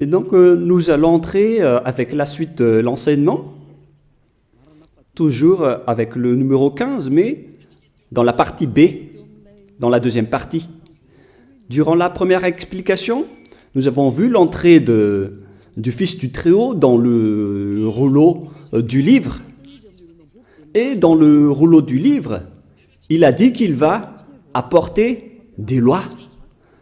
Et donc, nous allons entrer avec la suite de l'enseignement, toujours avec le numéro 15, mais dans la partie B, dans la deuxième partie. Durant la première explication, nous avons vu l'entrée du Fils du Très-Haut dans le rouleau du livre. Et dans le rouleau du livre, il a dit qu'il va apporter des lois.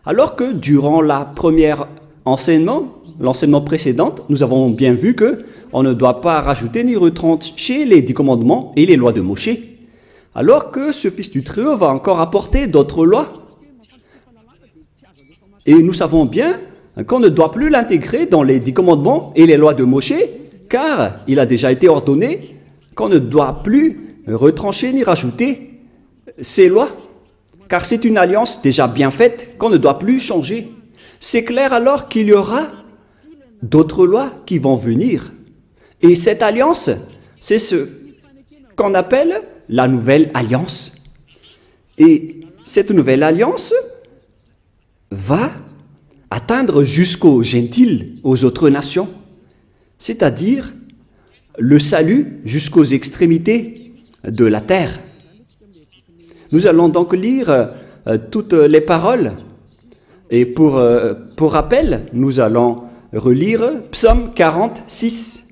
Alors que durant la première l'enseignement précédent, nous avons bien vu qu'on ne doit pas rajouter ni retrancher les 10 commandements et les lois de Moshe. Alors que ce Fils du Très-Haut va encore apporter d'autres lois. Et nous savons bien qu'on ne doit plus l'intégrer dans les 10 commandements et les lois de Moshe, car il a déjà été ordonné qu'on ne doit plus retrancher ni rajouter ces lois, car c'est une alliance déjà bien faite qu'on ne doit plus changer. C'est clair alors qu'il y aura d'autres lois qui vont venir. Et cette alliance, c'est ce qu'on appelle la nouvelle alliance. Et cette nouvelle alliance va atteindre jusqu'aux gentils, aux autres nations, c'est-à-dire le salut jusqu'aux extrémités de la terre. Nous allons donc lire toutes les paroles. Et pour rappel, nous allons relire Psaume 46.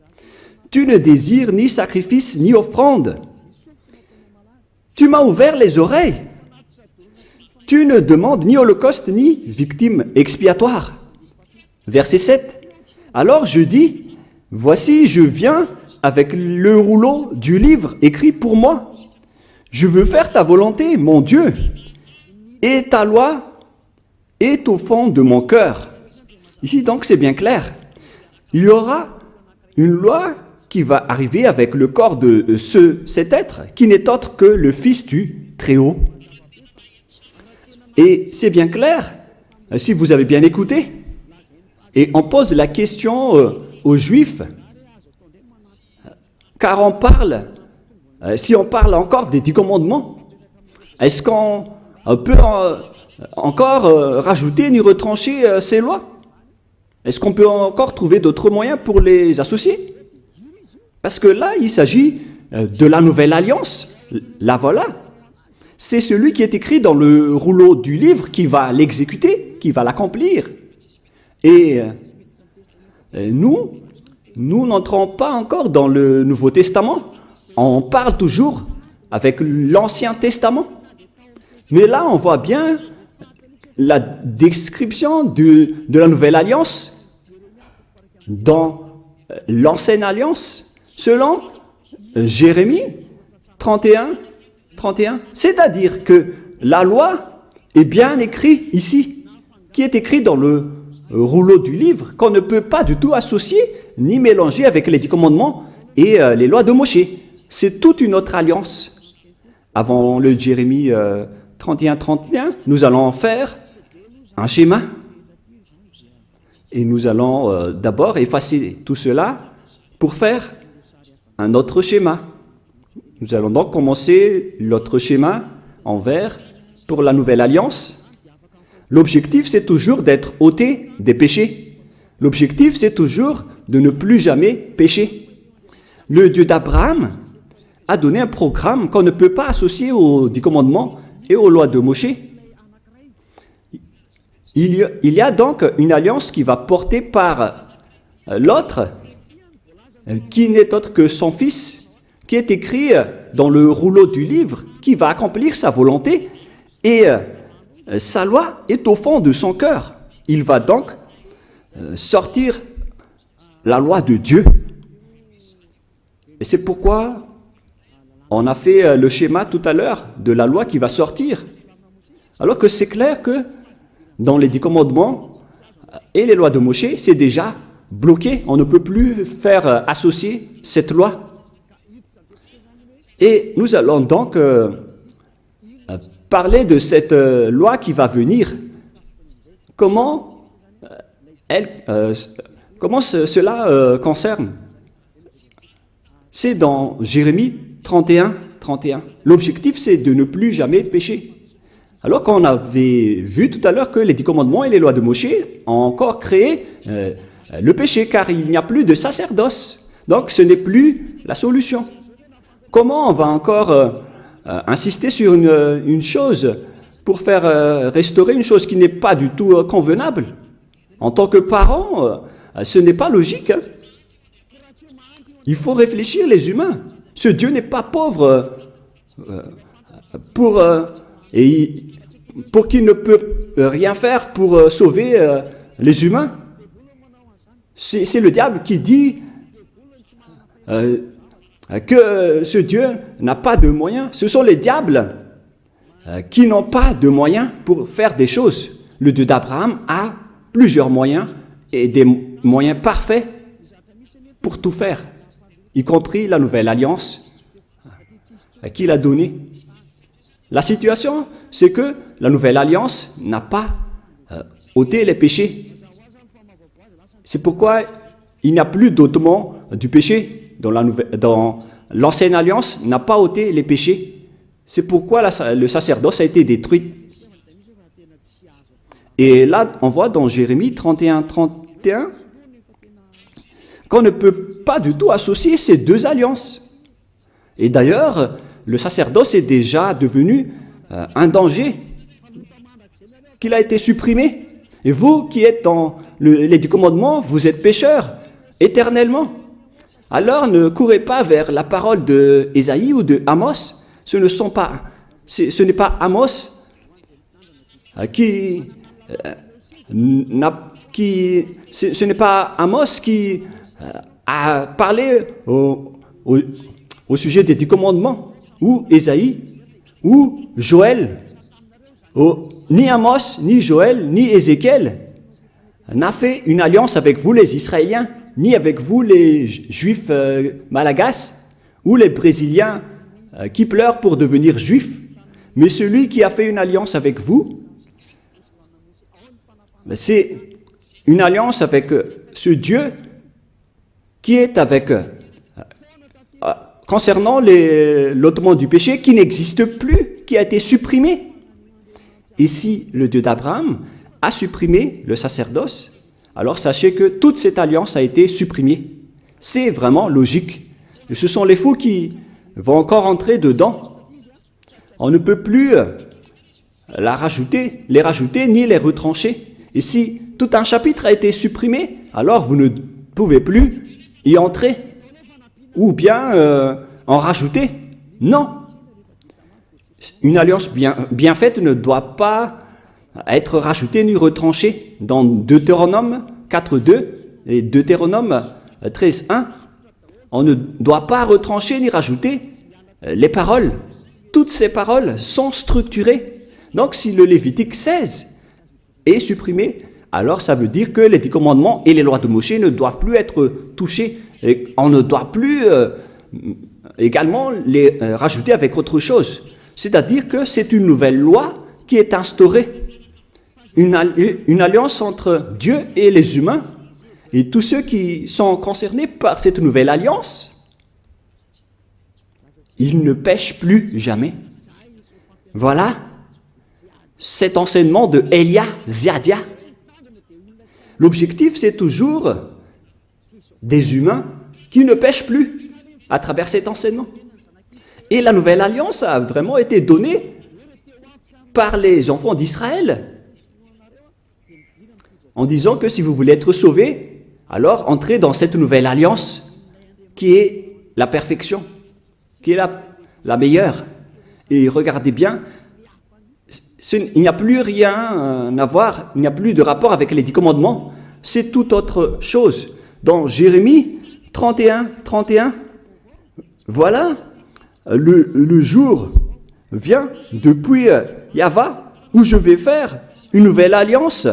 « Tu ne désires ni sacrifice ni offrande. Tu m'as ouvert les oreilles. Tu ne demandes ni holocauste ni victime expiatoire. » Verset 7. « Alors je dis, voici, je viens avec le rouleau du livre écrit pour moi. Je veux faire ta volonté, mon Dieu, et ta loi est au fond de mon cœur. » Ici, donc, c'est bien clair. Il y aura une loi qui va arriver avec le corps de cet être, qui n'est autre que le Fils du Très-Haut. Et c'est bien clair, si vous avez bien écouté, et on pose la question aux Juifs, car on parle, si on parle encore des 10 commandements, est-ce qu'on peut encore rajouter ni retrancher ces lois? Est-ce qu'on peut encore trouver d'autres moyens pour les associer? Parce que là, il s'agit de la nouvelle alliance. La voilà. C'est celui qui est écrit dans le rouleau du livre qui va l'exécuter, qui va l'accomplir. Et nous n'entrons pas encore dans le Nouveau Testament. On parle toujours avec l'Ancien Testament. Mais là, on voit bien la description de la nouvelle alliance dans l'ancienne alliance, selon Jérémie 31. C'est-à-dire que la loi est bien écrite ici, qui est écrite dans le rouleau du livre, qu'on ne peut pas du tout associer ni mélanger avec les 10 commandements et les lois de Moshe. C'est toute une autre alliance. Avant le Jérémie 31, nous allons faire un schéma. Et nous allons d'abord effacer tout cela pour faire un autre schéma. Nous allons donc commencer l'autre schéma en vert pour la nouvelle alliance. L'objectif, c'est toujours d'être ôté des péchés. L'objectif, c'est toujours de ne plus jamais pécher. Le Dieu d'Abraham a donné un programme qu'on ne peut pas associer aux 10 commandements et aux lois de Moshe. Il y a donc une alliance qui va porter par l'autre, qui n'est autre que son Fils, qui est écrit dans le rouleau du livre, qui va accomplir sa volonté, et sa loi est au fond de son cœur. Il va donc sortir la loi de Dieu. Et c'est pourquoi on a fait le schéma tout à l'heure de la loi qui va sortir. Alors que c'est clair que dans les 10 commandements et les lois de Moshe, c'est déjà bloqué. On ne peut plus faire associer cette loi. Et nous allons donc parler de cette loi qui va venir. Comment cela concerne? C'est dans Jérémie 31. L'objectif, c'est de ne plus jamais pécher. Alors qu'on avait vu tout à l'heure que les 10 commandements et les lois de Moïse ont encore créé le péché, car il n'y a plus de sacerdoce. Donc ce n'est plus la solution. Comment on va encore insister sur une chose pour faire restaurer une chose qui n'est pas du tout convenable? En tant que parent, ce n'est pas logique. Hein? Il faut réfléchir, les humains. Ce Dieu n'est pas pauvre pour qu'il ne peut rien faire pour sauver les humains. C'est le diable qui dit que ce Dieu n'a pas de moyens. Ce sont les diables qui n'ont pas de moyens pour faire des choses. Le Dieu d'Abraham a plusieurs moyens et des moyens parfaits pour tout faire, y compris la nouvelle alliance qu'il a donnée. La situation, c'est que la nouvelle alliance n'a pas ôté les péchés. C'est pourquoi il n'y a plus d'ôtement du péché dans l'ancienne alliance n'a pas ôté les péchés. C'est pourquoi le sacerdoce a été détruit. Et là, on voit dans Jérémie 31 qu'on ne peut pas du tout associer ces deux alliances. Et d'ailleurs, le sacerdoce est déjà devenu un danger, qu'il a été supprimé. Et vous qui êtes dans les 10 commandements, vous êtes pécheurs éternellement. Alors ne courez pas vers la parole de Ésaïe ou de Amos. Ce n'est pas Amos qui a parlé au sujet des 10 commandements, ou Ésaïe, ou Joël. Ni Amos, ni Joël, ni Ézéchiel n'a fait une alliance avec vous les Israéliens, ni avec vous les Juifs malagasy, ou les Brésiliens qui pleurent pour devenir Juifs. Mais celui qui a fait une alliance avec vous, c'est une alliance avec ce Dieu qui est avec, concernant l'ôtement du péché qui n'existe plus, qui a été supprimé. Et si le Dieu d'Abraham a supprimé le sacerdoce, alors sachez que toute cette alliance a été supprimée. C'est vraiment logique. Et ce sont les fous qui vont encore entrer dedans. On ne peut plus les rajouter ni les retrancher. Et si tout un chapitre a été supprimé, alors vous ne pouvez plus y entrer ou bien en rajouter. Non. Une alliance bien faite ne doit pas être rajoutée ni retranchée. Dans Deutéronome 4.2 et Deutéronome 13.1, on ne doit pas retrancher ni rajouter les paroles. Toutes ces paroles sont structurées. Donc si le Lévitique 16 est supprimé, alors ça veut dire que les 10 commandements et les lois de Moïse ne doivent plus être touchés. Et on ne doit plus également les rajouter avec autre chose. C'est-à-dire que c'est une nouvelle loi qui est instaurée. Une alliance entre Dieu et les humains. Et tous ceux qui sont concernés par cette nouvelle alliance, ils ne pêchent plus jamais. Voilà cet enseignement de Elia Ziadia. L'objectif, c'est toujours des humains qui ne pêchent plus à travers cet enseignement. Et la nouvelle alliance a vraiment été donnée par les enfants d'Israël en disant que si vous voulez être sauvés, alors entrez dans cette nouvelle alliance qui est la perfection, qui est la meilleure. Et regardez bien, il n'y a plus rien à voir, il n'y a plus de rapport avec les 10 commandements, c'est toute autre chose. Dans Jérémie 31, voilà, le jour vient depuis Yahva où je vais faire une nouvelle alliance.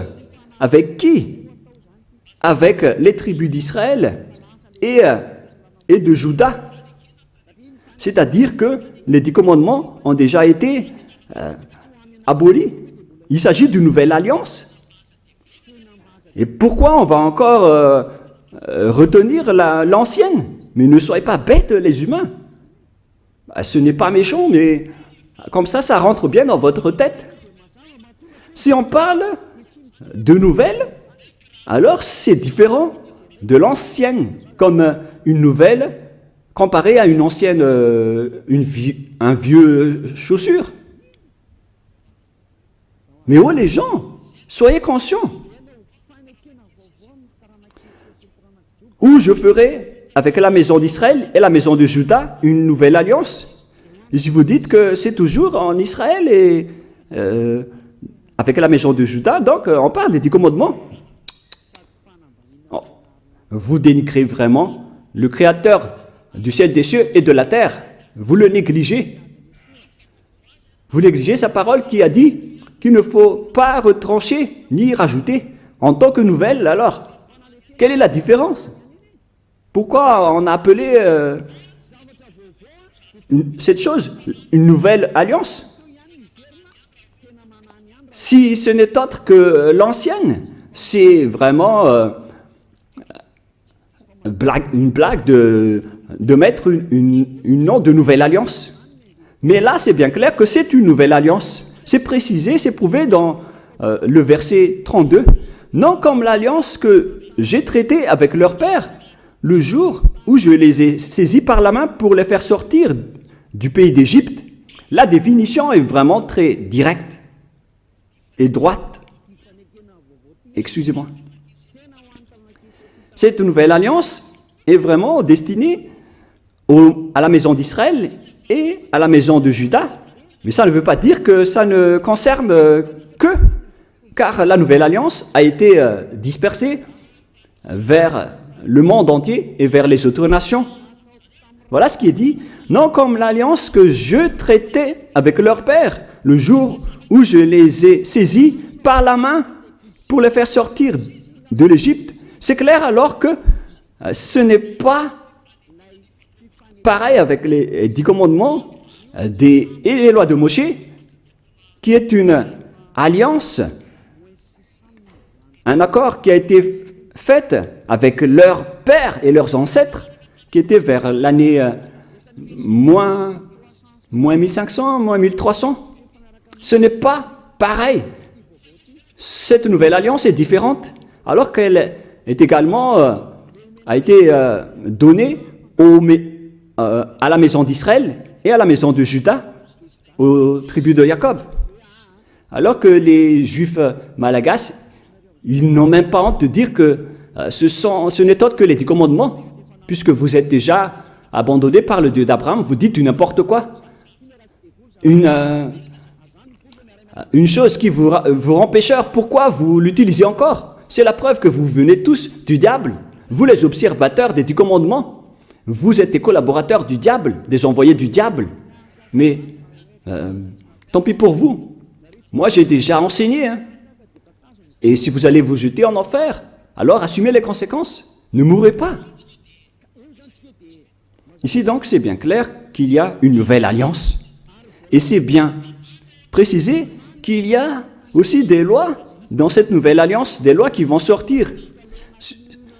Avec qui? Avec les tribus d'Israël et de Juda. C'est-à-dire que les 10 commandements ont déjà été abolis. Il s'agit d'une nouvelle alliance. Et pourquoi on va encore retenir l'ancienne? Mais ne soyez pas bêtes, les humains. Ce n'est pas méchant, mais comme ça rentre bien dans votre tête. Si on parle de nouvelles, alors c'est différent de l'ancienne, comme une nouvelle comparée à une ancienne, un vieux chaussure. Mais oh les gens, soyez conscients. Où je ferai avec la maison d'Israël et la maison de Juda une nouvelle alliance. Et si vous dites que c'est toujours en Israël et avec la maison de Juda, donc on parle des 10 commandements. Oh, vous dénigrez vraiment le Créateur du ciel, des cieux et de la terre. Vous le négligez. Vous négligez sa parole qui a dit qu'il ne faut pas retrancher ni rajouter. En tant que nouvelle, alors, quelle est la différence? Pourquoi on a appelé cette chose une nouvelle alliance? Si ce n'est autre que l'ancienne, c'est vraiment une blague de mettre une nom de nouvelle alliance. Mais là, c'est bien clair que c'est une nouvelle alliance. C'est précisé, c'est prouvé dans le verset 32. Non comme l'alliance que j'ai traitée avec leur père, le jour où je les ai saisis par la main pour les faire sortir du pays d'Égypte. La définition est vraiment très directe et droite. Excusez-moi. Cette nouvelle alliance est vraiment destinée à la maison d'Israël et à la maison de Juda. Mais ça ne veut pas dire que ça ne concerne que, car la nouvelle alliance a été dispersée vers le monde entier et vers les autres nations. Voilà ce qui est dit. Non comme l'alliance que je traitais avec leur père, le jour où je les ai saisis par la main pour les faire sortir de l'Égypte. C'est clair alors que ce n'est pas pareil avec les 10 commandements et les lois de Moshe, qui est une alliance, un accord qui a été fait avec leurs pères et leurs ancêtres, qui était vers l'année moins 1500, moins 1300. Ce n'est pas pareil. Cette nouvelle alliance est différente, alors qu'elle est également a été donnée à la maison d'Israël et à la maison de Juda, aux tribus de Jacob. Alors que les Juifs malagasy, ils n'ont même pas honte de dire que ce n'est autre que les 10 commandements, puisque vous êtes déjà abandonnés par le Dieu d'Abraham, vous dites du n'importe quoi. Une chose qui vous rend pécheur, pourquoi vous l'utilisez encore? C'est la preuve que vous venez tous du diable. Vous les observateurs des 10 commandements, vous êtes des collaborateurs du diable, des envoyés du diable. Mais tant pis pour vous. Moi, j'ai déjà enseigné. Hein. Et si vous allez vous jeter en enfer, alors assumez les conséquences. Ne mourrez pas. Ici donc, c'est bien clair qu'il y a une nouvelle alliance. Et c'est bien précisé qu'il y a aussi des lois dans cette nouvelle alliance, des lois qui vont sortir.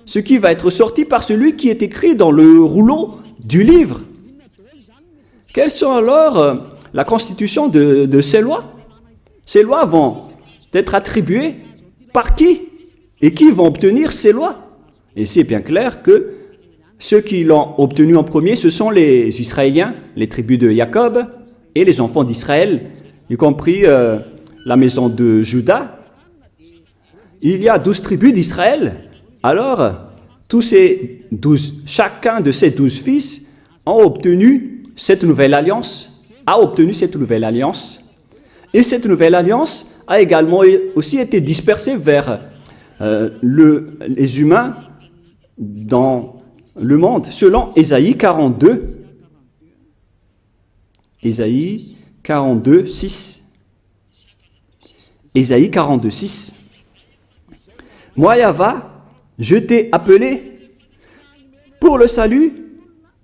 Ce qui va être sorti par celui qui est écrit dans le rouleau du livre. Quelles sont alors la constitution de ces lois? Ces lois vont être attribuées par qui? Et qui vont obtenir ces lois? Et c'est bien clair que ceux qui l'ont obtenu en premier, ce sont les Israéliens, les tribus de Jacob et les enfants d'Israël, y compris la maison de Juda. Il y a 12 tribus d'Israël. Alors, chacun de ces 12 fils a obtenu cette nouvelle alliance, Et cette nouvelle alliance a également aussi été dispersée vers les humains dans le monde, selon Ésaïe 42. Ésaïe 42, 6. Ésaïe 42, 6. Moi, Yahva, je t'ai appelé pour le salut,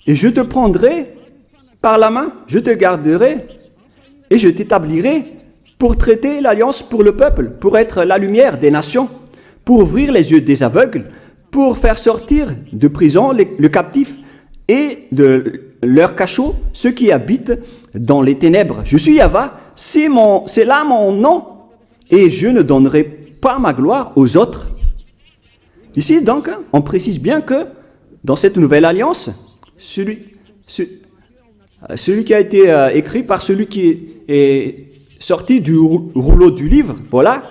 et je te prendrai par la main, je te garderai, et je t'établirai pour traiter l'alliance pour le peuple, pour être la lumière des nations, pour ouvrir les yeux des aveugles, pour faire sortir de prison le captif et de leur cachot ceux qui habitent dans les ténèbres. Je suis Yahva, c'est là mon nom, et je ne donnerai pas ma gloire aux autres. Ici, donc, on précise bien que dans cette nouvelle alliance, celui qui a été écrit par celui qui est sorti du rouleau du livre, voilà,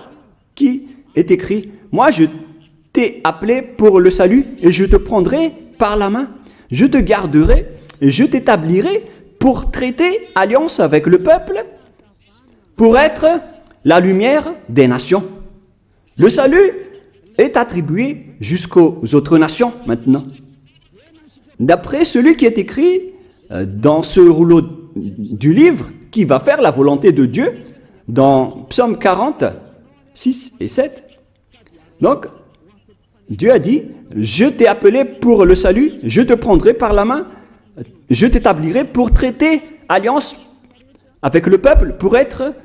qui est écrit. Moi, je t'ai appelé pour le salut et je te prendrai par la main. Je te garderai et je t'établirai pour traiter alliance avec le peuple, pour être la lumière des nations. Le salut est attribué jusqu'aux autres nations maintenant. D'après celui qui est écrit dans ce rouleau du livre, qui va faire la volonté de Dieu, dans Psaume 40, 6 et 7. Donc, Dieu a dit, je t'ai appelé pour le salut, je te prendrai par la main, je t'établirai pour traiter alliance avec le peuple, pour être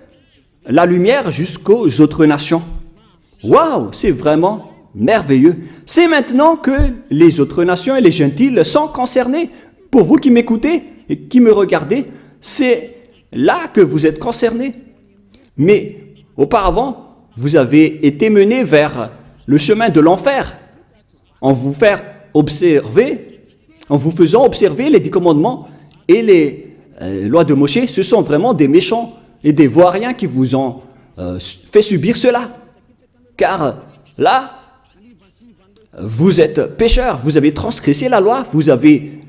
la lumière jusqu'aux autres nations. Waouh, c'est vraiment merveilleux. C'est maintenant que les autres nations et les gentils sont concernés. Pour vous qui m'écoutez et qui me regardez, c'est là que vous êtes concernés. Mais auparavant, vous avez été menés vers le chemin de l'enfer en vous faisant observer les 10 commandements et les lois de Moïse. Ce sont vraiment des méchants et des vauriens qui vous ont fait subir cela. Car là, vous êtes pécheurs, vous avez transgressé la loi, vous avez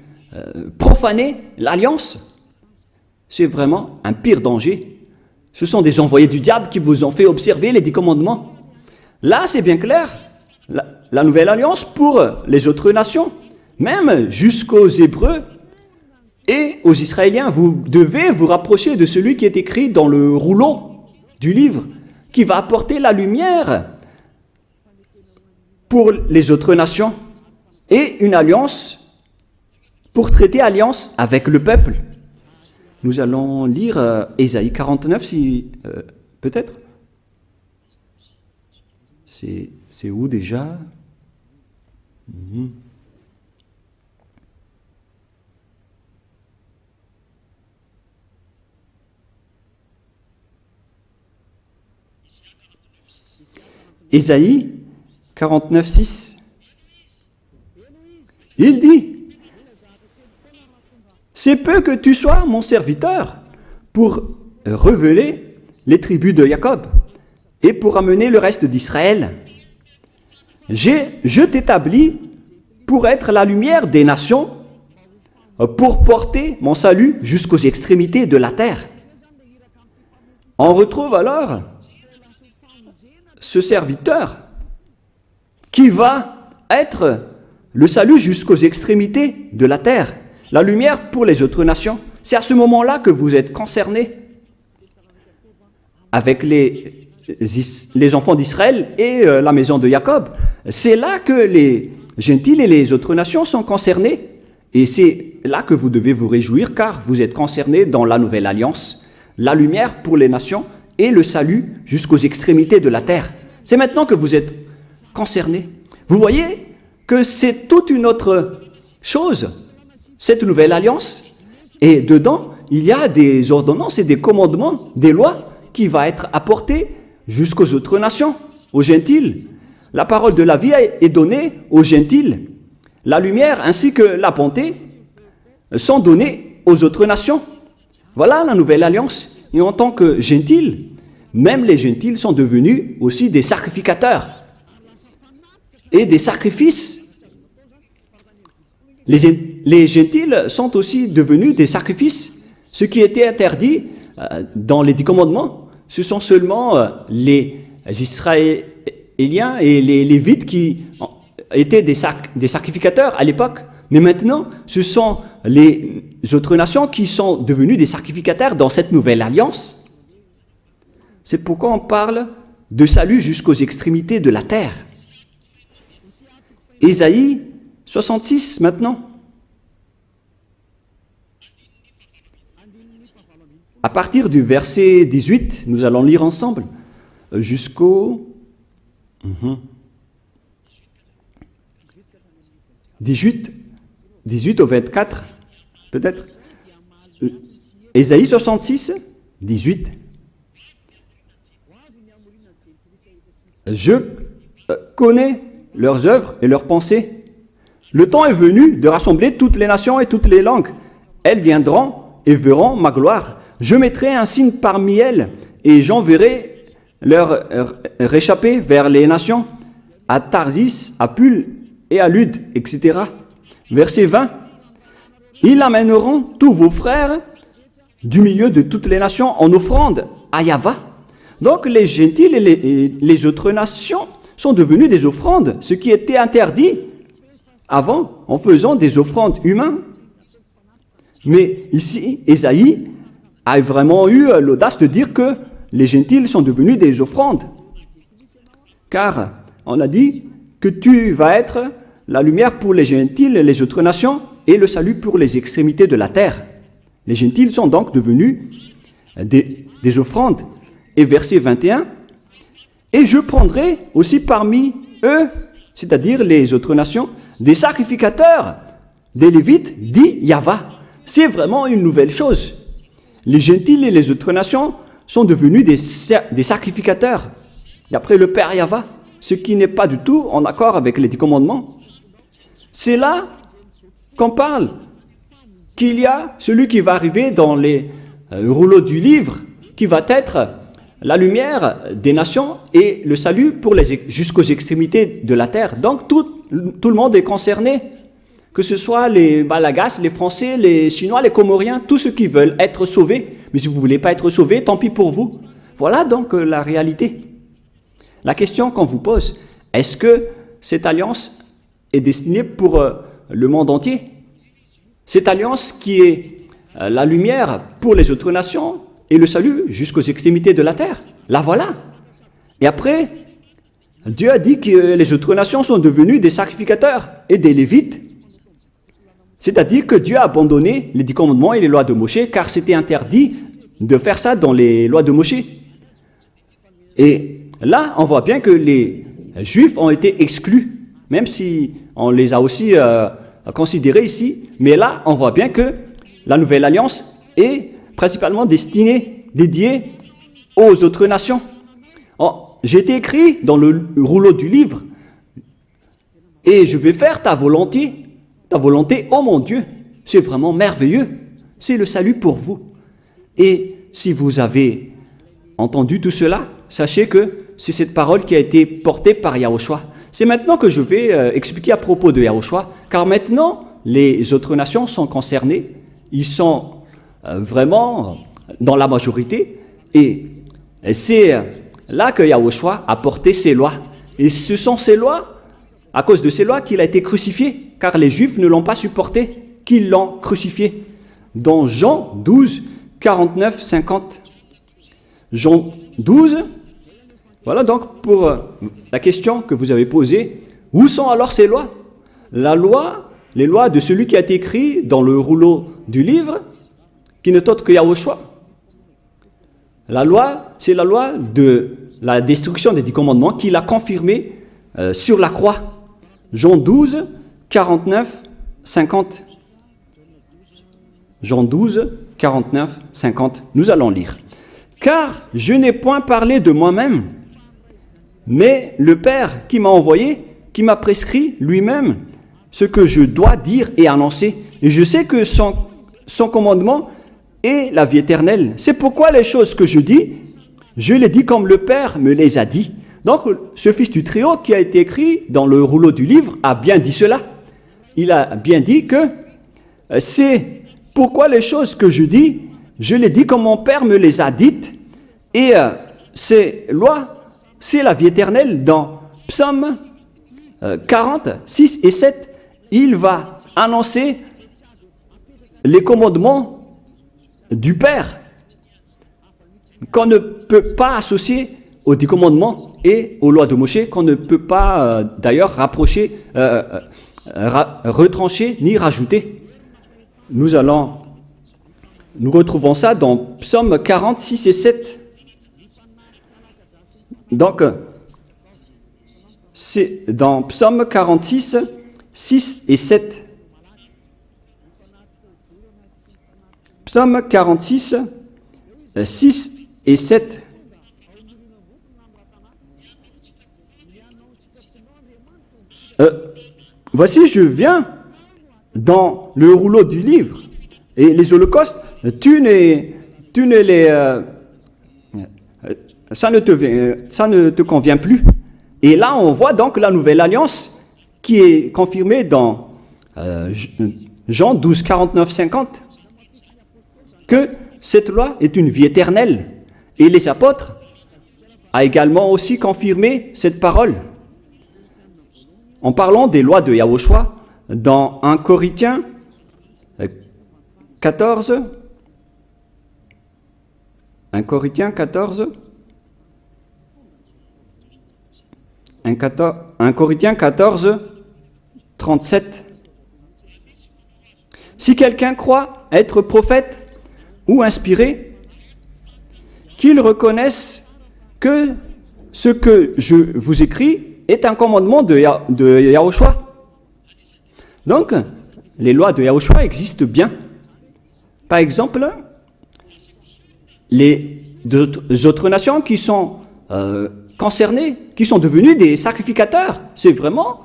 profané l'alliance. C'est vraiment un pire danger. Ce sont des envoyés du diable qui vous ont fait observer les 10 commandements. Là, c'est bien clair. La nouvelle alliance pour les autres nations, même jusqu'aux Hébreux et aux Israéliens, vous devez vous rapprocher de celui qui est écrit dans le rouleau du livre, qui va apporter la lumière pour les autres nations et une alliance pour traiter alliance avec le peuple. Nous allons lire Ésaïe 49, si peut-être. C'est où déjà? Ésaïe 49, 6. Il dit, c'est peu que tu sois mon serviteur pour révéler les tribus de Jacob et pour amener le reste d'Israël. Je t'établis pour être la lumière des nations, pour porter mon salut jusqu'aux extrémités de la terre. On retrouve alors ce serviteur qui va être le salut jusqu'aux extrémités de la terre, la lumière pour les autres nations. C'est à ce moment-là que vous êtes concernés avec les enfants d'Israël et la maison de Jacob. C'est là que les gentils et les autres nations sont concernés. Et c'est là que vous devez vous réjouir, car vous êtes concernés dans la nouvelle alliance, la lumière pour les nations et le salut jusqu'aux extrémités de la terre. C'est maintenant que vous êtes concernés. Vous voyez que c'est toute une autre chose, cette nouvelle alliance. Et dedans, il y a des ordonnances et des commandements, des lois qui vont être apportées jusqu'aux autres nations, aux gentils. La parole de la vie est donnée aux gentils. La lumière ainsi que la bonté sont données aux autres nations. Voilà la nouvelle alliance. Et en tant que gentils, même les gentils sont devenus aussi des sacrificateurs et des sacrifices. Les gentils sont aussi devenus des sacrifices. Ce qui était interdit dans les 10 commandements, ce sont seulement les Israéliens et les Lévites qui étaient des sacrificateurs à l'époque. Mais maintenant, ce sont les autres nations qui sont devenues des sacrificateurs dans cette nouvelle alliance. C'est pourquoi on parle de salut jusqu'aux extrémités de la terre. Ésaïe 66 maintenant. À partir du verset 18, nous allons lire ensemble jusqu'au 18 au 24, peut-être. Ésaïe 66, 18. Je connais leurs œuvres et leurs pensées. Le temps est venu de rassembler toutes les nations et toutes les langues. Elles viendront et verront ma gloire. Je mettrai un signe parmi elles et j'enverrai leur réchapper vers les nations, à Tarsis, à Pul et à Lude, etc. Verset 20. Ils amèneront tous vos frères du milieu de toutes les nations en offrande à Yahva. Donc les gentils et les autres nations sont devenus des offrandes, ce qui était interdit avant en faisant des offrandes humaines. Mais ici, Ésaïe a vraiment eu l'audace de dire que les gentils sont devenus des offrandes. Car on a dit que tu vas être la lumière pour les gentils et les autres nations et le salut pour les extrémités de la terre. Les gentils sont donc devenus des offrandes. Et verset 21, « Et je prendrai aussi parmi eux, c'est-à-dire les autres nations, des sacrificateurs, des Lévites, dit Yahva. » C'est vraiment une nouvelle chose. Les gentils et les autres nations sont devenus des sacrificateurs, d'après le Père Yahva, ce qui n'est pas du tout en accord avec les 10 commandements. C'est là qu'on parle qu'il y a celui qui va arriver dans les rouleaux du livre, qui va être la lumière des nations et le salut pour jusqu'aux extrémités de la terre. Donc tout le monde est concerné, que ce soit les Malagasy, les Français, les Chinois, les Comoriens, tous ceux qui veulent être sauvés. Mais si vous ne voulez pas être sauvés, tant pis pour vous. Voilà donc la réalité. La question qu'on vous pose, est-ce que cette alliance est destinée pour le monde entier? Cette alliance qui est la lumière pour les autres nations et le salut jusqu'aux extrémités de la terre. La voilà. Et après, Dieu a dit que les autres nations sont devenues des sacrificateurs et des Lévites. C'est-à-dire que Dieu a abandonné les 10 commandements et les lois de Moïse, car c'était interdit de faire ça dans les lois de Moïse. Et là, on voit bien que les Juifs ont été exclus, même si on les a aussi considérés ici. Mais là, on voit bien que la nouvelle alliance est principalement dédiée aux autres nations. J'ai été écrit dans le rouleau du livre, et je vais faire ta volonté, oh mon Dieu. C'est vraiment merveilleux. C'est le salut pour vous. Et si vous avez entendu tout cela, sachez que c'est cette parole qui a été portée par Yahushua. C'est maintenant que je vais expliquer à propos de Yahushua, car maintenant, les autres nations sont concernées. Ils sont vraiment dans la majorité, et c'est là que Yahushua a porté ses lois. Et ce sont ces lois, à cause de ces lois, qu'il a été crucifié, car les Juifs ne l'ont pas supporté, qu'ils l'ont crucifié. Dans Jean 12, 49, 50. Jean 12, voilà donc pour la question que vous avez posée. Où sont alors ces lois? Les lois de celui qui a été écrit dans le rouleau du livre, qui n'est autre que Yahushua. La loi, c'est la loi de la destruction des 10 commandements qu'il a confirmé sur la croix. Jean 12, 49, 50. Jean 12, 49, 50. Nous allons lire. « Car je n'ai point parlé de moi-même, mais le Père qui m'a envoyé, qui m'a prescrit lui-même ce que je dois dire et annoncer. Et je sais que son commandement est la vie éternelle. C'est pourquoi les choses que je dis, je les dis comme le Père me les a dit. » Donc, ce fils du Très-Haut qui a été écrit dans le rouleau du livre a bien dit cela. Il a bien dit que c'est pourquoi les choses que je dis, je les dis comme mon Père me les a dites. Et ces lois, c'est la vie éternelle. Dans Psaume 40, 6 et 7, il va annoncer les commandements du Père qu'on ne peut pas associer aux 10 commandements et aux lois de Moïse, qu'on ne peut pas d'ailleurs rapprocher, retrancher ni rajouter. Nous retrouvons ça dans Psaume 40, 6 et 7. Donc, c'est dans Psaume 46, 6 et 7. Psaume 46, 6 et 7. Voici, je viens dans le rouleau du livre. Et les holocaustes, ça ne te convient plus. Et là, on voit donc la nouvelle alliance qui est confirmée dans Jean 12, 49, 50, que cette loi est une vie éternelle. Et les apôtres ont également aussi confirmé cette parole. En parlant des lois de Yahushua, dans 1 Corinthiens 14, 1 Corinthiens 14, 37. Si quelqu'un croit être prophète ou inspiré, qu'il reconnaisse que ce que je vous écris est un commandement de Yahushua. Donc, les lois de Yahushua existent bien. Par exemple, les autres nations qui sont concernées, qui sont devenues des sacrificateurs, c'est vraiment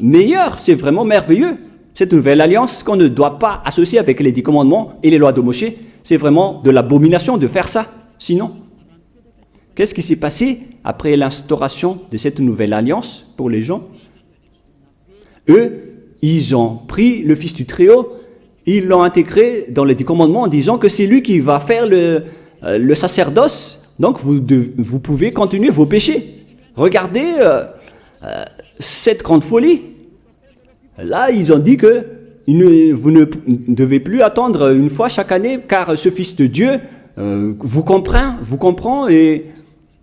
meilleur, c'est vraiment merveilleux. Cette nouvelle alliance qu'on ne doit pas associer avec les 10 commandements et les lois de Moshe, c'est vraiment de l'abomination de faire ça. Sinon, qu'est-ce qui s'est passé après l'instauration de cette nouvelle alliance pour les gens? Eux, ils ont pris le Fils du Très-Haut, ils l'ont intégré dans les 10 commandements en disant que c'est lui qui va faire le sacerdoce. Donc, vous pouvez continuer vos péchés. Regardez cette grande folie. Là, ils ont dit que vous ne devez plus attendre une fois chaque année, car ce Fils de Dieu vous comprend et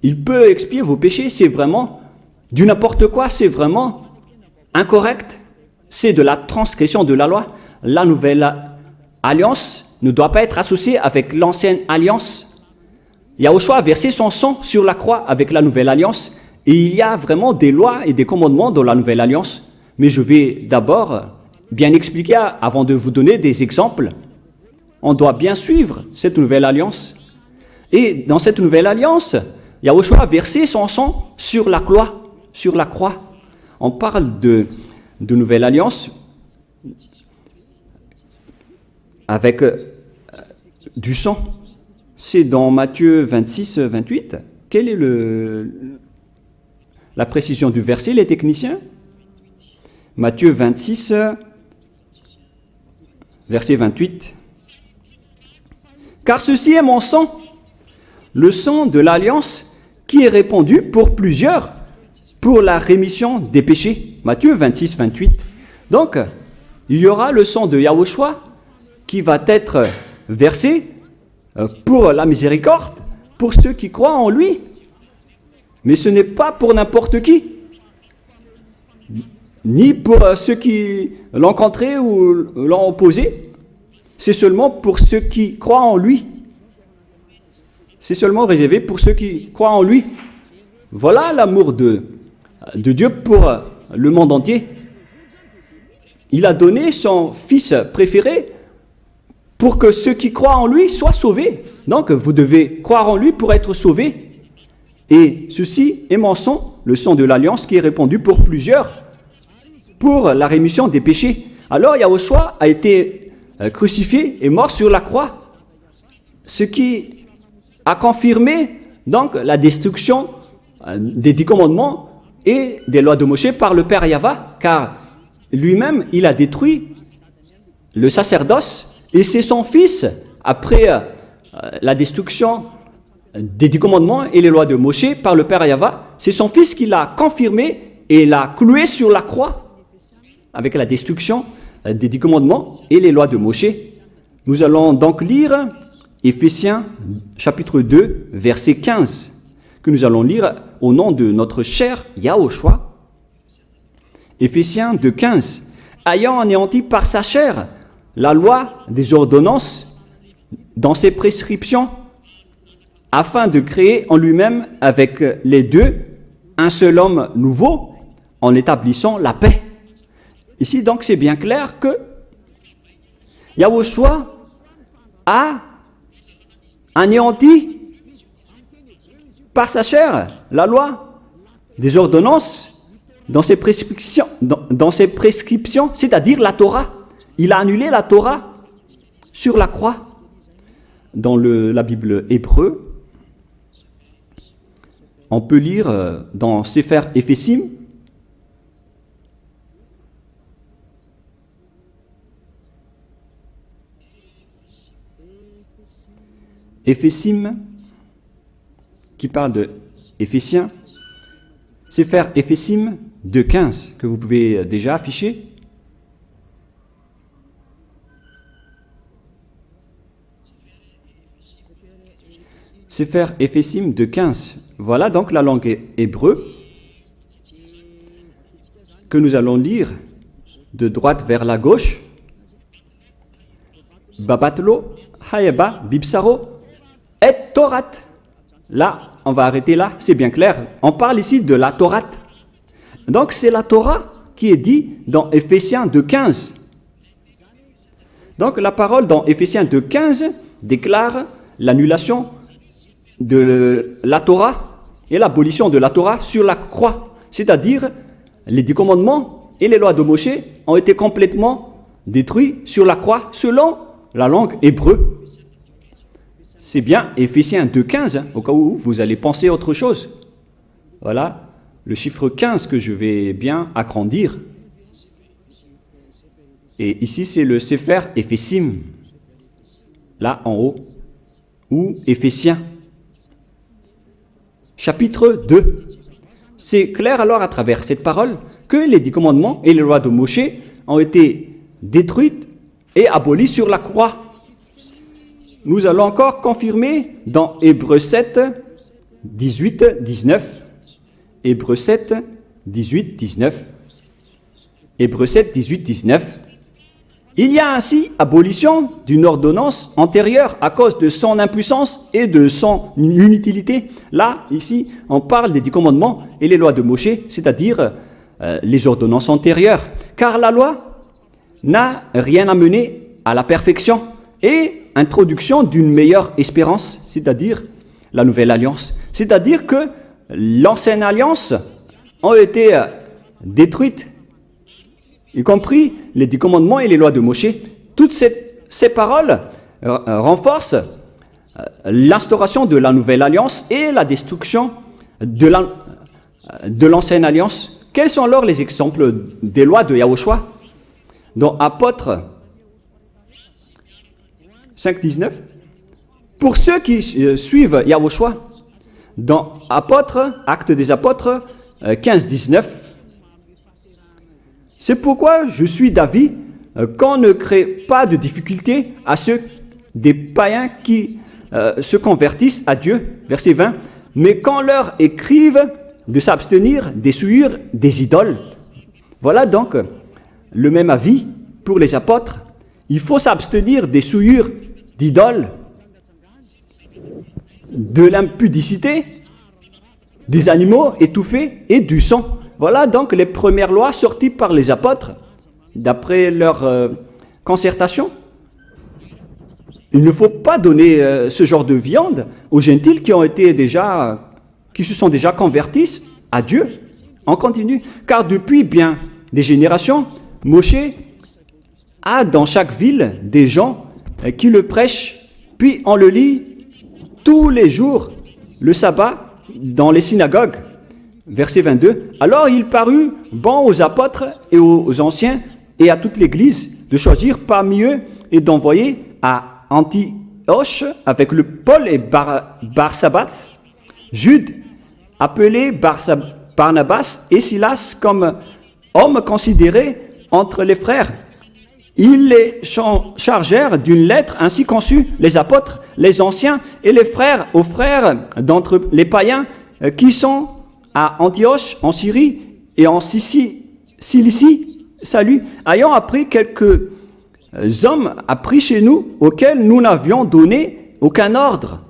il peut expier vos péchés. C'est vraiment du n'importe quoi, c'est vraiment incorrect. C'est de la transgression de la loi. La nouvelle alliance ne doit pas être associée avec l'ancienne alliance. Yahushua a versé son sang sur la croix avec la nouvelle alliance. Et il y a vraiment des lois et des commandements dans la nouvelle alliance. Mais je vais d'abord bien expliquer avant de vous donner des exemples. On doit bien suivre cette nouvelle alliance. Et dans cette nouvelle alliance, Yahushua a versé son sang sur la croix. On parle de nouvelle alliance avec du sang. C'est dans Matthieu 26, 28. Quelle est la précision du verset, les techniciens? Matthieu 26, verset 28. Car ceci est mon sang, le sang de l'alliance qui est répandu pour plusieurs pour la rémission des péchés. Matthieu 26, 28. Donc, il y aura le sang de Yahushua qui va être versé pour la miséricorde, pour ceux qui croient en lui. Mais ce n'est pas pour n'importe qui, ni pour ceux qui l'ont contré ou l'ont opposé. C'est seulement pour ceux qui croient en lui. C'est seulement réservé pour ceux qui croient en lui. Voilà l'amour de Dieu pour le monde entier. Il a donné son Fils préféré pour que ceux qui croient en lui soient sauvés. Donc, vous devez croire en lui pour être sauvés. Et ceci est mon sang, le sang de l'alliance qui est répandu pour plusieurs, pour la rémission des péchés. Alors, Yahushua a été crucifié et mort sur la croix, ce qui a confirmé donc la destruction des 10 commandements et des lois de Moshe par le Père Yahva, car lui-même, il a détruit le sacerdoce et c'est son Fils, après la destruction des 10 commandements et les lois de Moshe par le Père Yahva, c'est son Fils qui l'a confirmé et l'a cloué sur la croix avec la destruction des 10 commandements et les lois de Moshe. Nous allons donc lire Éphésiens chapitre 2, verset 15, que nous allons lire au nom de notre cher Yahushua. Éphésiens 2, 15. Ayant anéanti par sa chair la loi des ordonnances dans ses prescriptions, afin de créer en lui-même avec les deux un seul homme nouveau, en établissant la paix. Ici, donc, c'est bien clair que Yahushua a anéanti par sa chair la loi des ordonnances dans ses prescriptions, c'est-à-dire la Torah. Il a annulé la Torah sur la croix. Dans la Bible hébreu, on peut lire dans Sefer Ephésim, Éphésim, qui parle de Éphésiens, Sefer Éphésim 2.15, que vous pouvez déjà afficher. Sefer Éphésim 2.15. Voilà donc la langue hébreu que nous allons lire de droite vers la gauche. Babatlo, Hayeba, Bibsaro, et Torat. Là, on va arrêter là, c'est bien clair. On parle ici de la Torah. Donc c'est la Torah qui est dit dans Éphésiens 2.15. Donc la parole dans Éphésiens 2.15 déclare l'annulation de la Torah et l'abolition de la Torah sur la croix. C'est-à-dire, les 10 commandements et les lois de Moshe ont été complètement détruits sur la croix selon la langue hébreu. C'est bien Éphésiens 2.15, au cas où vous allez penser autre chose. Voilà le chiffre 15 que je vais bien agrandir. Et ici, c'est le Sefer Éphésim, là en haut, ou Éphésiens. Chapitre 2. C'est clair alors à travers cette parole que les 10 commandements et les lois de Moshe ont été détruites et abolies sur la croix. Nous allons encore confirmer dans Hébreux 7, 18, 19. Hébreux 7, 18, 19. Hébreux 7, 18, 19. Il y a ainsi abolition d'une ordonnance antérieure à cause de son impuissance et de son inutilité. Là, ici, on parle des 10 commandements et les lois de Moshe, c'est-à-dire les ordonnances antérieures. Car la loi n'a rien amené à la perfection et introduction d'une meilleure espérance, c'est-à-dire la nouvelle alliance. C'est-à-dire que l'ancienne alliance a été détruite, y compris les 10 commandements et les lois de Moshe. Toutes ces paroles renforcent l'instauration de la nouvelle alliance et la destruction de l'ancienne alliance. Quels sont alors les exemples des lois de Yahushua? Dans Apôtres 5.19, pour ceux qui suivent Yahushua, dans Apôtres, Actes des Apôtres 15.19, c'est pourquoi je suis d'avis qu'on ne crée pas de difficulté à ceux des païens qui se convertissent à Dieu, verset 20, mais qu'on leur écrive de s'abstenir des souillures des idoles. Voilà donc le même avis pour les apôtres. Il faut s'abstenir des souillures d'idoles, de l'impudicité, des animaux étouffés et du sang. Voilà donc les premières lois sorties par les apôtres, d'après leur concertation. Il ne faut pas donner ce genre de viande aux gentils qui se sont déjà convertis à Dieu. On continue, car depuis bien des générations, Moshe a dans chaque ville des gens qui le prêchent, puis on le lit tous les jours, le sabbat, dans les synagogues. Verset 22. Alors il parut bon aux apôtres et aux anciens et à toute l'Église de choisir parmi eux et d'envoyer à Antioche avec le Paul et Barsabas, Jude, appelé Barnabas et Silas comme hommes considérés entre les frères. Ils les chargèrent d'une lettre ainsi conçue, les apôtres, les anciens et les frères, aux frères d'entre les païens qui sont à Antioche, en Syrie et en Cilicie, salut, ayant appris quelques hommes appris chez nous, auxquels nous n'avions donné aucun ordre.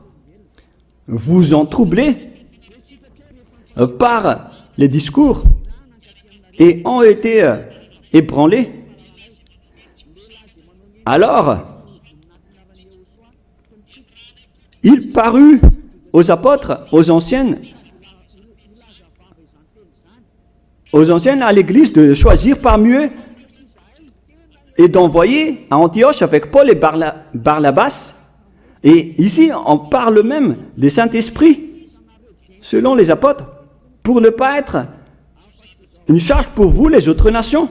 Vous en troublez par les discours et ont été ébranlés. Alors, il parut aux apôtres, aux anciennes, aux anciens à l'église de choisir parmi eux et d'envoyer à Antioche avec Paul et Barnabas. Et ici, on parle même des Saint-Esprit, selon les apôtres, pour ne pas être une charge pour vous, les autres nations.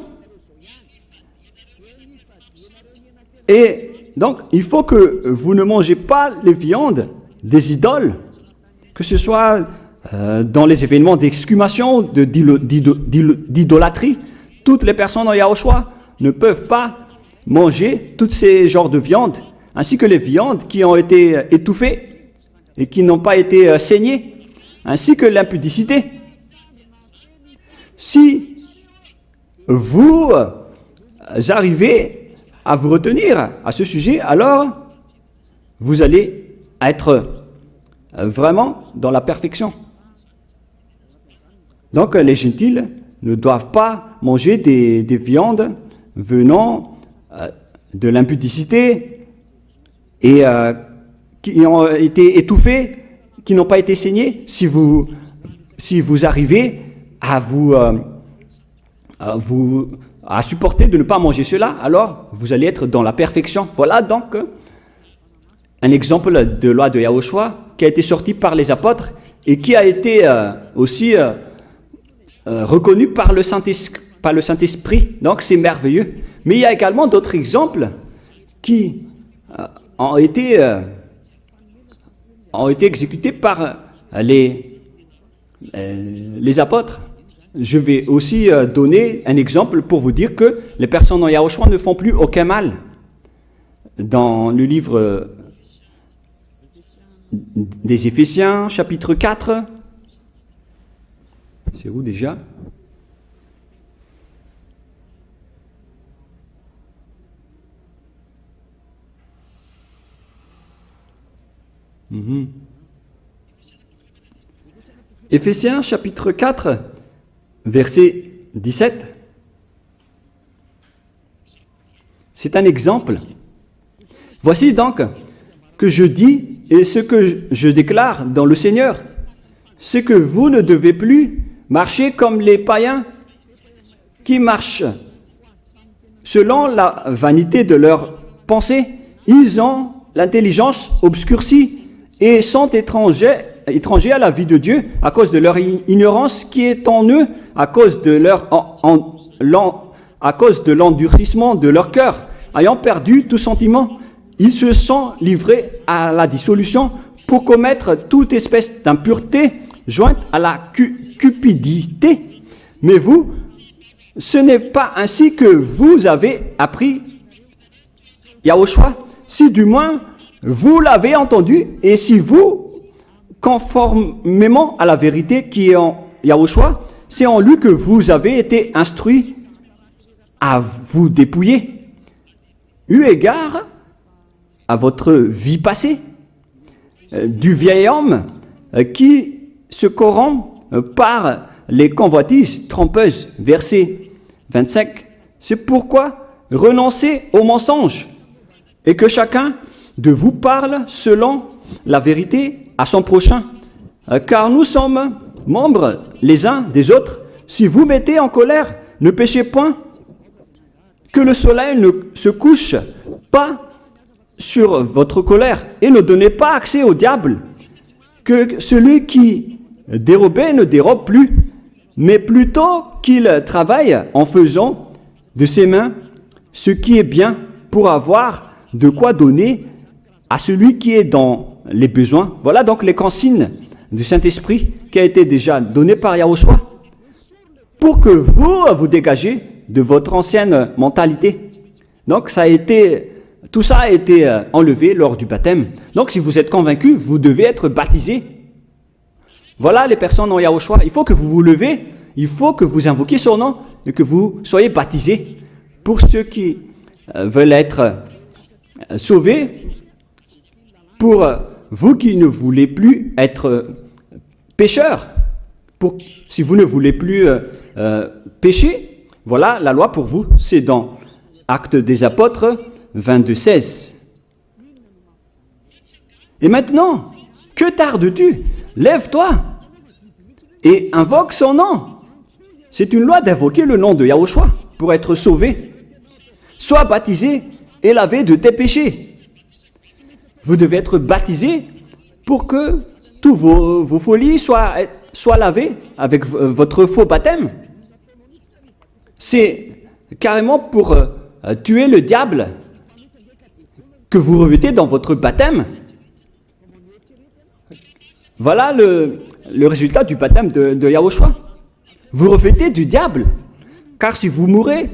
Et donc, il faut que vous ne mangez pas les viandes des idoles, que ce soit dans les événements d'exhumation, d'idolâtrie. Toutes les personnes en Yahushua ne peuvent pas manger tous ces genres de viandes, ainsi que les viandes qui ont été étouffées et qui n'ont pas été saignées, ainsi que l'impudicité. Si vous arrivez à vous retenir à ce sujet, alors vous allez être vraiment dans la perfection. Donc les gentils ne doivent pas manger des viandes venant de l'impudicité et qui ont été étouffées, qui n'ont pas été saignées. Si vous arrivez à supporter de ne pas manger cela, alors vous allez être dans la perfection. Voilà donc un exemple de loi de Yahushua qui a été sorti par les apôtres et qui a été aussi reconnu par le Saint-Esprit. Donc c'est merveilleux. Mais il y a également d'autres exemples qui ont été exécutés par les apôtres. Je vais aussi donner un exemple pour vous dire que les personnes en Yahushua ne font plus aucun mal. Dans le livre des Éphésiens, chapitre 4, c'est où déjà? Éphésiens, chapitre 4, verset 17. C'est un exemple. Voici donc que je dis et ce que je déclare dans le Seigneur, c'est que vous ne devez plus marcher comme les païens qui marchent selon la vanité de leurs pensées. Ils ont l'intelligence obscurcie et sont étrangers à la vie de Dieu à cause de leur ignorance qui est en eux, à cause de l'endurcissement de leur cœur. Ayant perdu tout sentiment, ils se sont livrés à la dissolution pour commettre toute espèce d'impureté jointe à la cupidité. Mais vous, ce n'est pas ainsi que vous avez appris Yahushua, si du moins vous l'avez entendu, et si vous, conformément à la vérité qui est en Yahushua, c'est en lui que vous avez été instruits à vous dépouiller, eu égard à votre vie passée, du vieil homme qui se corrompt par les convoitises trompeuses. Verset 25. C'est pourquoi renoncez aux mensonges et que chacun de vous parle selon la vérité à son prochain, car nous sommes membres les uns des autres. Si vous mettez en colère, ne péchez point, que le soleil ne se couche pas sur votre colère, et ne donnez pas accès au diable, que celui qui dérobait ne dérobe plus, mais plutôt qu'il travaille en faisant de ses mains ce qui est bien pour avoir de quoi donner à celui qui est dans les besoins. Voilà donc les consignes du Saint-Esprit qui a été déjà donné par Yahushua pour que vous dégagez de votre ancienne mentalité. Donc tout ça a été enlevé lors du baptême. Donc si vous êtes convaincu, vous devez être baptisé. Voilà les personnes en Yahushua. Il faut que vous vous levez, il faut que vous invoquiez son nom et que vous soyez baptisés. Pour ceux qui veulent être sauvés, pour vous qui ne voulez plus être pécheurs, si vous ne voulez plus pécher, voilà la loi pour vous. C'est dans Actes des Apôtres 22:16. Et maintenant, que tardes-tu? Lève-toi et invoque son nom. C'est une loi d'invoquer le nom de Yahushua pour être sauvé. Sois baptisé et lavé de tes péchés. Vous devez être baptisé pour que tous vos folies soient lavées avec votre faux baptême. C'est carrément pour tuer le diable que vous revêtez dans votre baptême. Voilà le résultat du baptême de Yahushua. Vous revêtez du diable, car si vous mourrez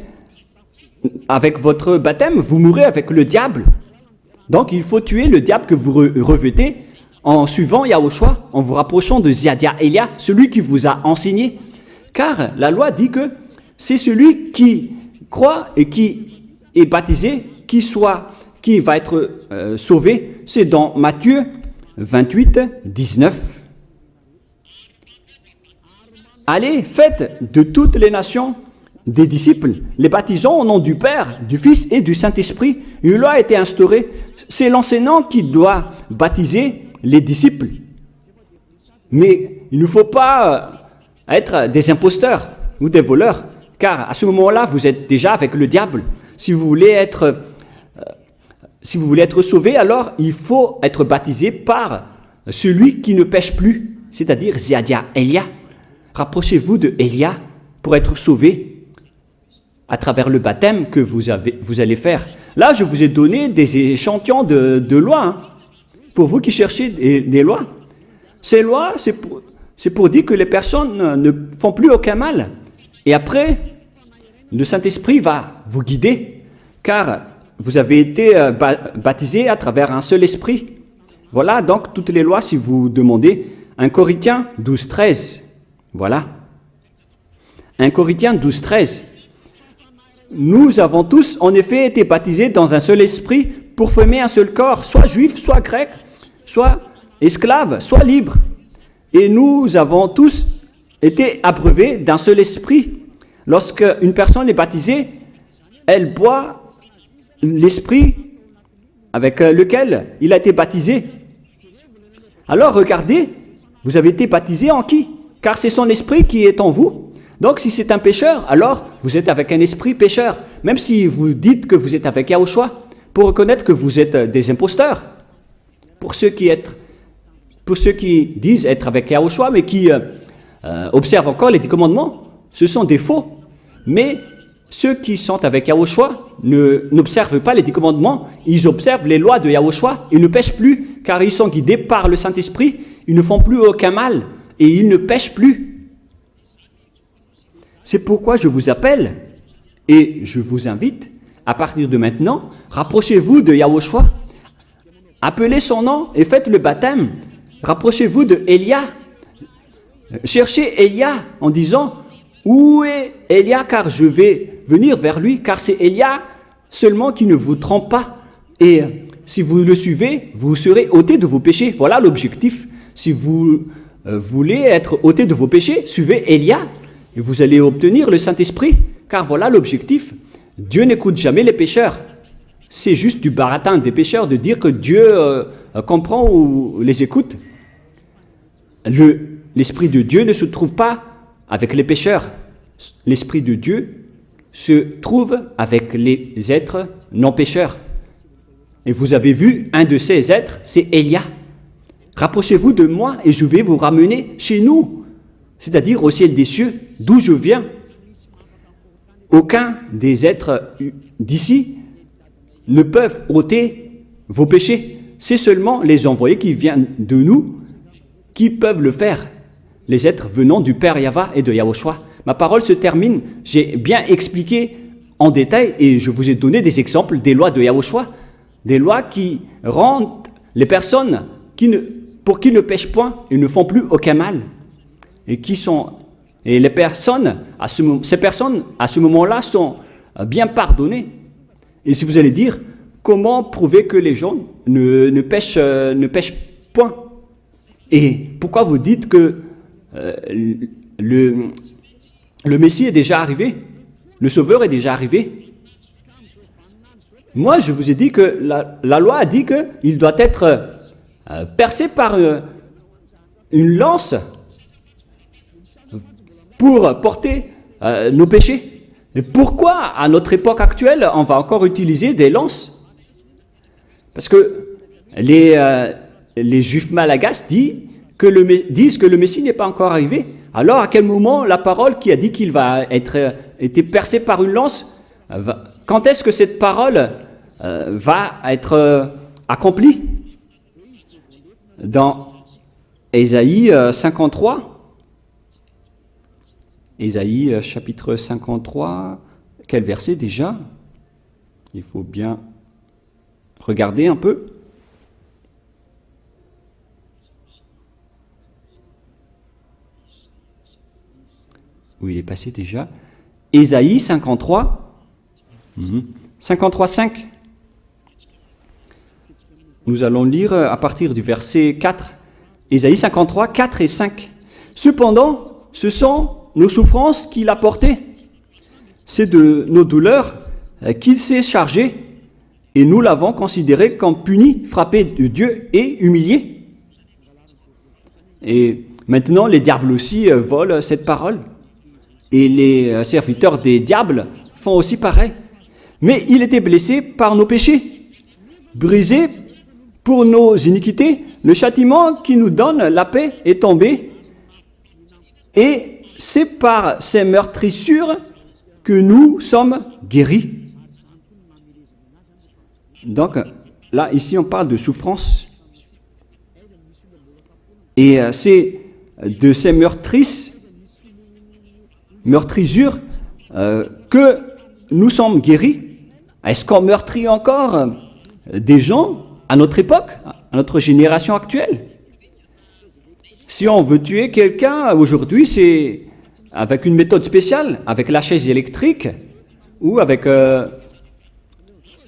avec votre baptême, vous mourrez avec le diable. Donc il faut tuer le diable que vous revêtez en suivant Yahushua, en vous rapprochant de Ziadia Elia, celui qui vous a enseigné. Car la loi dit que c'est celui qui croit et qui est baptisé, qui va être sauvé. C'est dans Matthieu 28, 19. Allez, faites de toutes les nations des disciples, les baptisant au nom du Père, du Fils et du Saint-Esprit. Une loi a été instaurée. C'est l'enseignant qui doit baptiser les disciples. Mais il ne faut pas être des imposteurs ou des voleurs, car à ce moment-là, vous êtes déjà avec le diable. Si vous voulez être sauvé, alors il faut être baptisé par celui qui ne pêche plus, c'est-à-dire Ziadia Elia. Rapprochez-vous de Elia pour être sauvé à travers le baptême que vous allez faire. Là, je vous ai donné des échantillons de lois, hein, pour vous qui cherchez des lois. Ces lois, c'est pour dire que les personnes ne font plus aucun mal. Et après, le Saint-Esprit va vous guider, car vous avez été baptisé à travers un seul esprit. Voilà donc toutes les lois si vous demandez. 1 Corinthiens 12, 13. Voilà. 1 Corinthiens 12, 13. Nous avons tous en effet été baptisés dans un seul esprit pour former un seul corps, soit juif, soit grec, soit esclave, soit libre. Et nous avons tous été abreuvés d'un seul esprit. Lorsque une personne est baptisée, elle boit l'esprit avec lequel il a été baptisé. Alors regardez, vous avez été baptisé en qui? Car c'est son esprit qui est en vous. Donc si c'est un pécheur, alors vous êtes avec un esprit pécheur. Même si vous dites que vous êtes avec Yahushua, pour reconnaître que vous êtes des imposteurs. Pour ceux qui disent être avec Yahushua, mais qui observent encore les 10 commandements, ce sont des faux. Mais ceux qui sont avec Yahushua n'observent pas les 10 commandements, ils observent les lois de Yahushua, ils ne pêchent plus, car ils sont guidés par le Saint-Esprit, ils ne font plus aucun mal, et ils ne pêchent plus. C'est pourquoi je vous appelle, et je vous invite, à partir de maintenant, rapprochez-vous de Yahushua, appelez son nom et faites le baptême, rapprochez-vous de Elia, cherchez Elia en disant, où est Elia, car je vais venir vers lui, car c'est Elia seulement qui ne vous trompe pas. Et si vous le suivez, vous serez ôtés de vos péchés. Voilà l'objectif. Si vous voulez être ôtés de vos péchés, suivez Elia et vous allez obtenir le Saint-Esprit. Car voilà l'objectif. Dieu n'écoute jamais les pécheurs. C'est juste du baratin des pécheurs de dire que Dieu comprend ou les écoute. L'Esprit de Dieu ne se trouve pas avec les pécheurs. L'Esprit de Dieu se trouve avec les êtres non pécheurs. Et vous avez vu, un de ces êtres, c'est Elia. Rapprochez-vous de moi et je vais vous ramener chez nous, c'est-à-dire au ciel des cieux, d'où je viens. Aucun des êtres d'ici ne peuvent ôter vos péchés. C'est seulement les envoyés qui viennent de nous qui peuvent le faire. Les êtres venant du Père Yahva et de Yahushua. Ma parole se termine. J'ai bien expliqué en détail et je vous ai donné des exemples des lois de Yahushua, des lois qui rendent les personnes pour qui ne pêchent point et ne font plus aucun mal. Et les personnes, ces personnes, à ce moment-là, sont bien pardonnées. Et si vous allez dire, comment prouver que les gens ne pêchent point? Et pourquoi vous dites que le Messie est déjà arrivé, le Sauveur est déjà arrivé? Moi, je vous ai dit que la loi a dit qu'il doit être percé par une lance pour porter nos péchés. Et pourquoi, à notre époque actuelle, on va encore utiliser des lances? Parce que les Juifs malagasy disent que le Messie n'est pas encore arrivé. Alors, à quel moment la parole qui a dit qu'il va être percé par une lance, quand est-ce que cette parole va être accomplie? Dans Ésaïe 53, Ésaïe chapitre 53, quel verset déjà? Il faut bien regarder un peu. Où il est passé déjà? Ésaïe 53, 53, 5. Nous allons lire à partir du verset 4. Ésaïe 53, 4 et 5. Cependant, ce sont nos souffrances qu'il a portées. C'est de nos douleurs qu'il s'est chargé, et nous l'avons considéré comme puni, frappé de Dieu et humilié. Et maintenant, les diables aussi volent cette parole. Et les serviteurs des diables font aussi pareil. Mais il était blessé par nos péchés, brisé pour nos iniquités. Le châtiment qui nous donne la paix est tombé. Et c'est par ces meurtrissures que nous sommes guéris. Donc, là, ici, on parle de souffrance. Et c'est de ces meurtrissures que nous sommes guéris. Est-ce qu'on meurtrit encore des gens à notre époque, à notre génération actuelle? Si on veut tuer quelqu'un aujourd'hui, c'est avec une méthode spéciale, avec la chaise électrique ou avec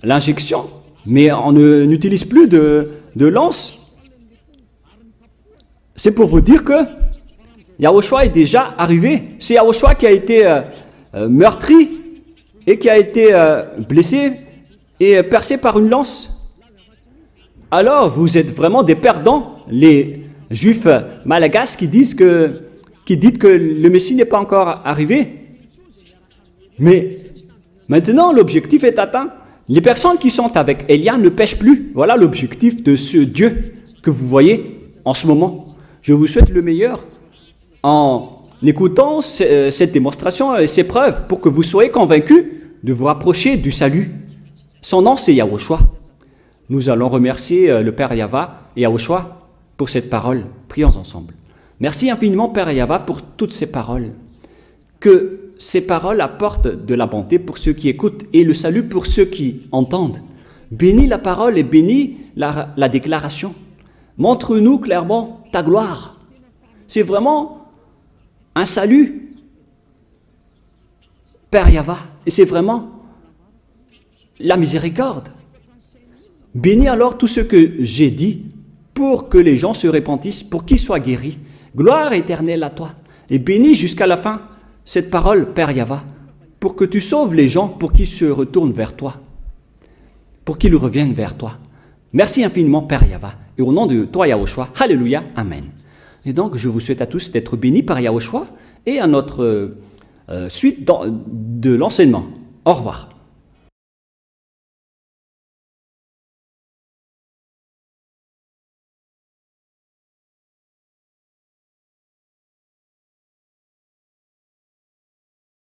l'injection. Mais on n'utilise plus de lance. C'est pour vous dire que Yahushua est déjà arrivé. C'est Yahushua qui a été meurtri et qui a été blessé et percé par une lance. Alors, vous êtes vraiment des perdants, les Juifs malagasy qui disent que le Messie n'est pas encore arrivé. Mais maintenant, l'objectif est atteint. Les personnes qui sont avec Élia ne pêchent plus. Voilà l'objectif de ce Dieu que vous voyez en ce moment. Je vous souhaite le meilleur en écoutant cette démonstration et ces preuves pour que vous soyez convaincus de vous rapprocher du salut. Son nom, c'est Yahushua. Nous allons remercier le Père Yahva et Yahushua pour cette parole. Prions ensemble. Merci infiniment, Père Yahva, pour toutes ces paroles. Que ces paroles apportent de la bonté pour ceux qui écoutent et le salut pour ceux qui entendent. Bénis la parole et bénis la déclaration. Montre-nous clairement ta gloire. C'est vraiment un salut, Père Yahva, et c'est vraiment la miséricorde. Bénis alors tout ce que j'ai dit pour que les gens se repentissent, pour qu'ils soient guéris. Gloire éternelle à toi. Et bénis jusqu'à la fin cette parole, Père Yahva, pour que tu sauves les gens, pour qu'ils se retournent vers toi, pour qu'ils reviennent vers toi. Merci infiniment, Père Yahva. Et au nom de toi, Yahushua, Alléluia, Amen. Et donc, je vous souhaite à tous d'être bénis par Yahushua et à notre suite de l'enseignement. Au revoir.